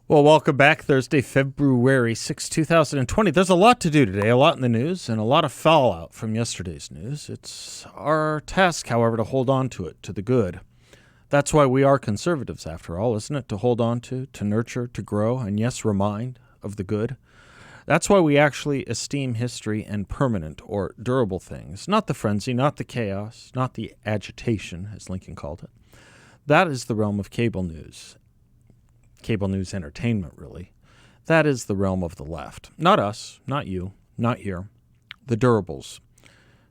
Well, welcome back. Thursday, February 6, 2020. There's a lot to do today, a lot in the news, and a lot of fallout from yesterday's news. It's our task, however, to hold on to it, to the good. That's why we are conservatives, after all, isn't it? To hold on to nurture, to grow, and yes, remind of the good. That's why we actually esteem history and permanent or durable things, not the frenzy, not the chaos, not the agitation, as Lincoln called it. That is the realm of cable news. Cable news entertainment, really. That is the realm of the left. Not us, not you, not here. The durables.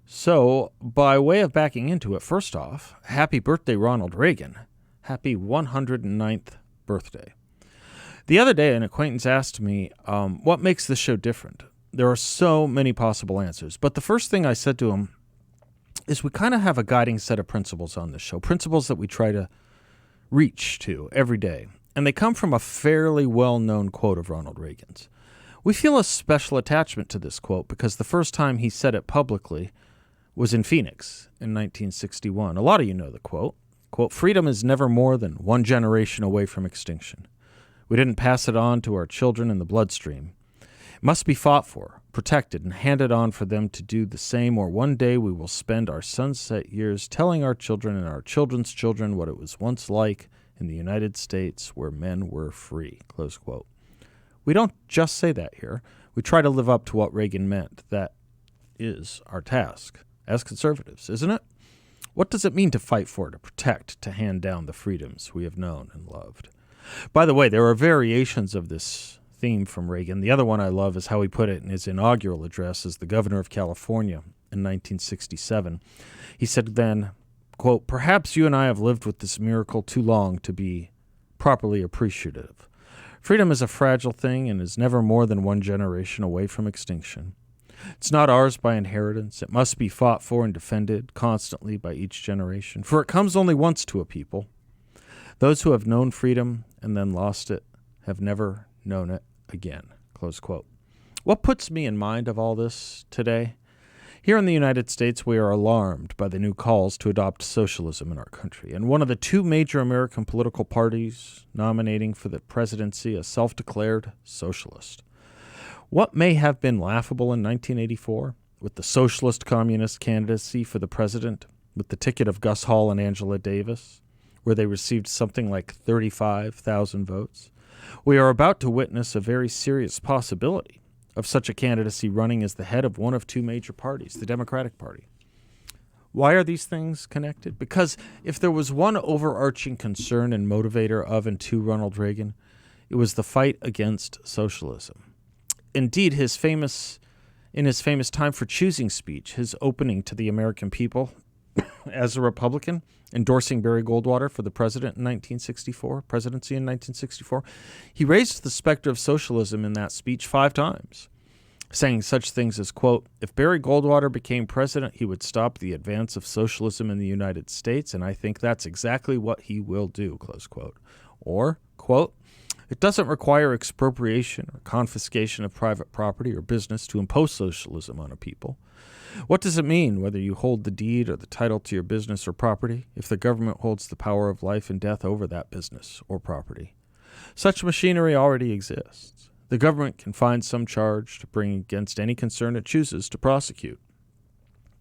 So, by way of backing into it, first off, happy birthday, Ronald Reagan. Happy 109th birthday. The other day, an acquaintance asked me, what makes this show different? There are so many possible answers. But the first thing I said to him is we kind of have a guiding set of principles on this show. Principles that we try to reach to every day. And they come from a fairly well-known quote of Ronald Reagan's. We feel a special attachment to this quote because the first time he said it publicly was in Phoenix in 1961. A lot of you know the quote. Quote, "Freedom is never more than one generation away from extinction. We didn't pass it on to our children in the bloodstream. It must be fought for, protected, and handed on for them to do the same, or one day we will spend our sunset years telling our children and our children's children what it was once like in the United States where men were free," close quote. We don't just say that here. We try to live up to what Reagan meant. That is our task as conservatives, isn't it? What does it mean to fight for, to protect, to hand down the freedoms we have known and loved? By the way, there are variations of this theme from Reagan. The other one I love is how he put it in his inaugural address as the governor of California in 1967. He said then, quote, "Perhaps you and I have lived with this miracle too long to be properly appreciative. Freedom is a fragile thing and is never more than one generation away from extinction. It's not ours by inheritance. It must be fought for and defended constantly by each generation, for it comes only once to a people. Those who have known freedom and then lost it have never known it again," close quote. What puts me in mind of all this today? Here in the United States, we are alarmed by the new calls to adopt socialism in our country, and one of the two major American political parties nominating for the presidency a self-declared socialist. What may have been laughable in 1984, with the socialist communist candidacy for the president, with the ticket of Gus Hall and Angela Davis, where they received something like 35,000 votes, we are about to witness a very serious possibility of such a candidacy running as the head of one of two major parties, the Democratic Party. Why are these things connected? Because if there was one overarching concern and motivator of and to Ronald Reagan, it was the fight against socialism. Indeed, in his famous Time for Choosing speech, his opening to the American people as a Republican, endorsing Barry Goldwater for the presidency in 1964, he raised the specter of socialism in that speech 5 times, saying such things as, quote, "If Barry Goldwater became president, he would stop the advance of socialism in the United States, and I think that's exactly what he will do," close quote. Or, quote, "It doesn't require expropriation or confiscation of private property or business to impose socialism on a people. What does it mean whether you hold the deed or the title to your business or property if the government holds the power of life and death over that business or property? Such machinery already exists. The government can find some charge to bring against any concern it chooses to prosecute.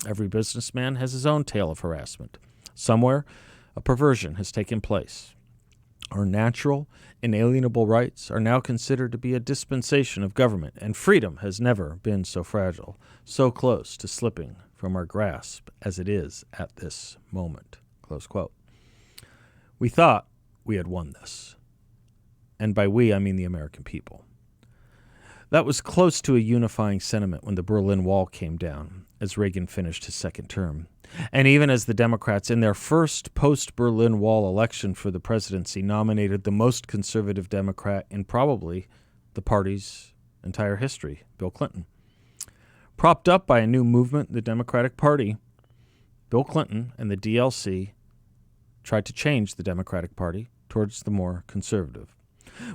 Every businessman has his own tale of harassment. Somewhere, a perversion has taken place. Our natural, inalienable rights are now considered to be a dispensation of government, and freedom has never been so fragile, so close to slipping from our grasp as it is at this moment," close quote. We thought we had won this. And by we, I mean the American people. That was close to a unifying sentiment when the Berlin Wall came down, as Reagan finished his second term. And even as the Democrats, in their first post-Berlin Wall election for the presidency, nominated the most conservative Democrat in probably the party's entire history, Bill Clinton. Propped up by a new movement, the Democratic Party, Bill Clinton and the DLC tried to change the Democratic Party towards the more conservative.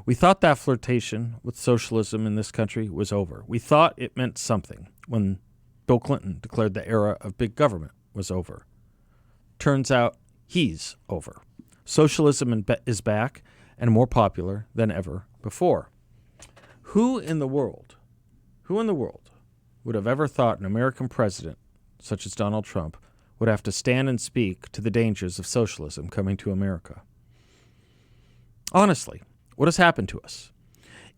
We thought that flirtation with socialism in this country was over. We thought it meant something when Bill Clinton declared the era of big government was over. Turns out he's over. Socialism is back, and more popular than ever before. Who in the world would have ever thought an American president, such as Donald Trump, would have to stand and speak to the dangers of socialism coming to America? Honestly, what has happened to us?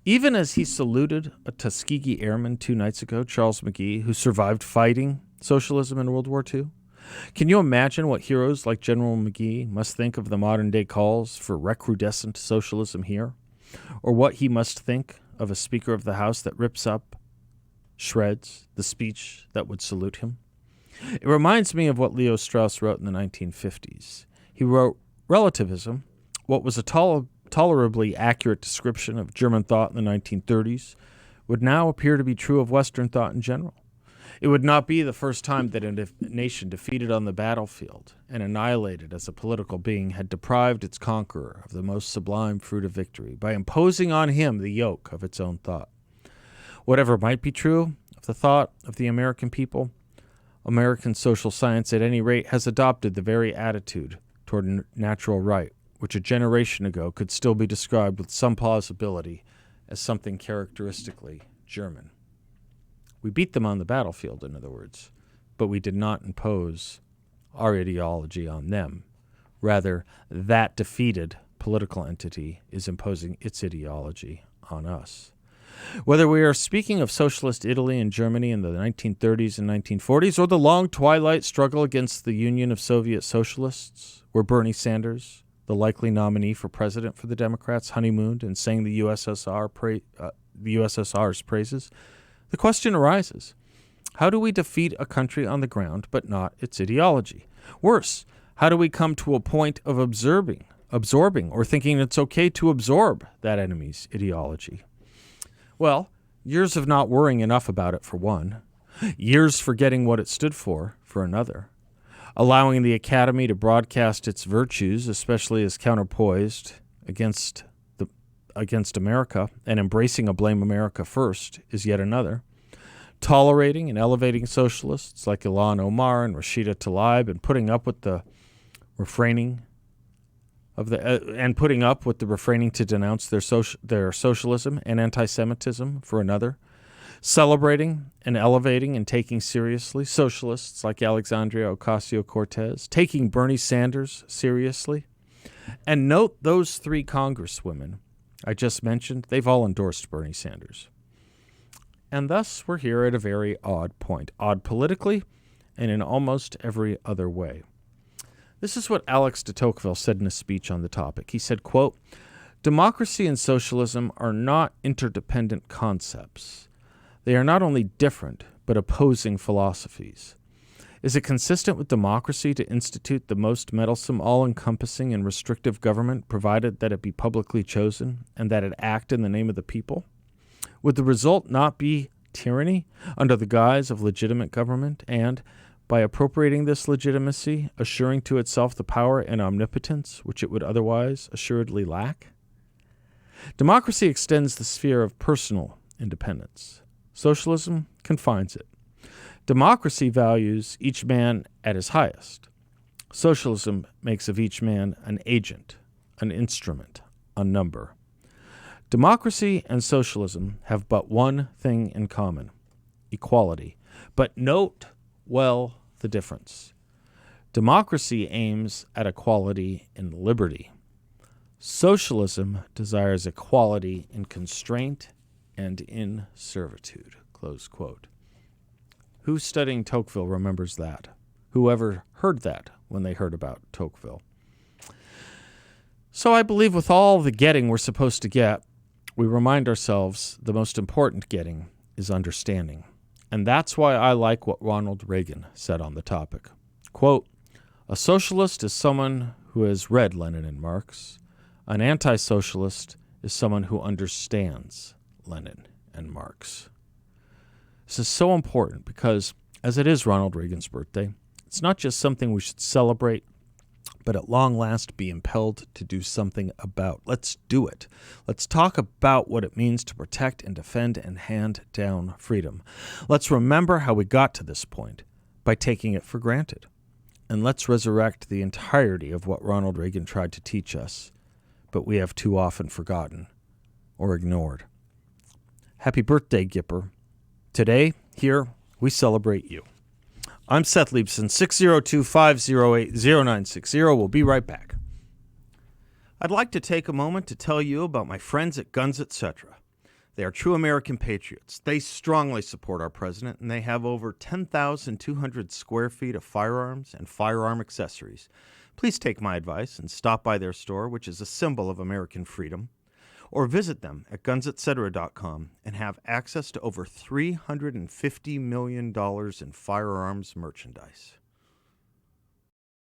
Even as he saluted a Tuskegee airman 2 nights ago, Charles McGee, who survived fighting socialism in World War II, can you imagine what heroes like General McGee must think of the modern-day calls for recrudescent socialism here? Or what he must think of a Speaker of the House that rips up, shreds, the speech that would salute him? It reminds me of what Leo Strauss wrote in the 1950s. He wrote, "Relativism, what was a tolerably accurate description of German thought in the 1930s, would now appear to be true of Western thought in general. It would not be the first time that a nation defeated on the battlefield and annihilated as a political being had deprived its conqueror of the most sublime fruit of victory by imposing on him the yoke of its own thought. Whatever might be true of the thought of the American people, American social science at any rate has adopted the very attitude toward natural right, which a generation ago could still be described with some plausibility as something characteristically German. We beat them on the battlefield, in other words, but we did not impose our ideology on them. Rather, that defeated political entity is imposing its ideology on us. Whether we are speaking of socialist Italy and Germany in the 1930s and 1940s, or the long twilight struggle against the Union of Soviet Socialists, where Bernie Sanders, the likely nominee for president for the Democrats, honeymooned and sang the USSR's praises, the question arises, how do we defeat a country on the ground but not its ideology? Worse, how do we come to a point of absorbing, or thinking it's okay to absorb that enemy's ideology? Well, years of not worrying enough about it, for one. Years forgetting what it stood for another. Allowing the Academy to broadcast its virtues, especially as counterpoised against America, and embracing a blame America first is yet another. Tolerating and elevating socialists like Ilhan Omar and Rashida Tlaib, and putting up with the refraining to denounce their socialism and anti-Semitism for another. Celebrating and elevating and taking seriously socialists like Alexandria Ocasio-Cortez, taking Bernie Sanders seriously. And note those 3 congresswomen I just mentioned, they've all endorsed Bernie Sanders. And thus we're here at a very odd point. Odd politically and in almost every other way. This is what Alex de Tocqueville said in a speech on the topic. He said, quote, "Democracy and socialism are not interdependent concepts. They are not only different, but opposing philosophies. Is it consistent with democracy to institute the most meddlesome, all-encompassing, and restrictive government, provided that it be publicly chosen and that it act in the name of the people? Would the result not be tyranny under the guise of legitimate government and, by appropriating this legitimacy, assuring to itself the power and omnipotence which it would otherwise assuredly lack? Democracy extends the sphere of personal independence. Socialism confines it. Democracy values each man at his highest. Socialism makes of each man an agent, an instrument, a number. Democracy and socialism have but one thing in common, equality. But note well the difference. Democracy aims at equality in liberty. Socialism desires equality in constraint and in servitude." Close quote. Who studying Tocqueville remembers that? Whoever heard that when they heard about Tocqueville? So I believe with all the getting we're supposed to get, we remind ourselves the most important getting is understanding. And that's why I like what Ronald Reagan said on the topic. Quote, "A socialist is someone who has read Lenin and Marx. An anti-socialist is someone who understands Lenin and Marx." This is so important because, as it is Ronald Reagan's birthday, it's not just something we should celebrate, but at long last be impelled to do something about. Let's do it. Let's talk about what it means to protect and defend and hand down freedom. Let's remember how we got to this point by taking it for granted. And let's resurrect the entirety of what Ronald Reagan tried to teach us but we have too often forgotten or ignored. Happy birthday, Gipper. Today, here, we celebrate you. I'm Seth Leibsohn, 602-508-0960. We'll be right back. I'd like to take a moment to tell you about my friends at Guns Etc. They are true American patriots. They strongly support our president, and they have over 10,200 square feet of firearms and firearm accessories. Please take my advice and stop by their store, which is a symbol of American freedom, or visit them at gunsetcetera.com and have access to over $350 million in firearms merchandise.